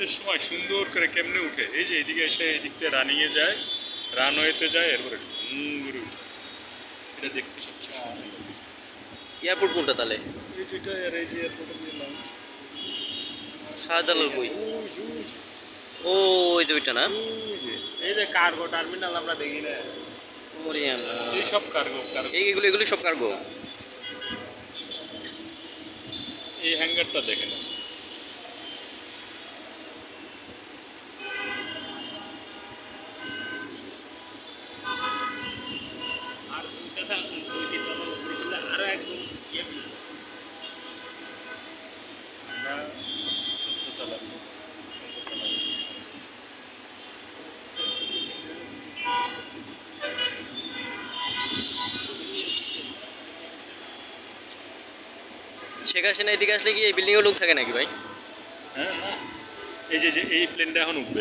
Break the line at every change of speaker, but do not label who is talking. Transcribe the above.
শীতের সময় সুন্দর করে কেমনে উঠে, এই যে এদিকে এসে এদিক থেকে রানিংয়ে যায়, রানওয়েতে যায়, এরপরে সুন্দর উঠে। এটা দেখতে সবচেয়ে সুন্দর লাগে।
এয়ারপোর্ট কোনটা তাহলে?
এই দুইটা আর এই যে এয়ারপোর্টের যে লঞ্চ,
শাহজালাল কই? ও ওই যে ওইটা না?
এই যে কার্গো টার্মিনাল আমরা দেখি না,
ওরে আল্লাহ,
এই সব কার্গো কার্গো।
এগুলো এগুলো সব কার্গো।
এই হ্যাঙ্গারটা দেখে না, আর দুইটা দুই তিন তলা উপরে গেলে আরো একদম ইয়ে আমরা 14 তলা 15 তলা।
শেখ হাসিনা এদিকে আসলে কি এই বিল্ডিং এ লোক থাকে নাকি ভাই?
হ্যাঁ না, এই যে এই প্লেনটা এখন উঠবে।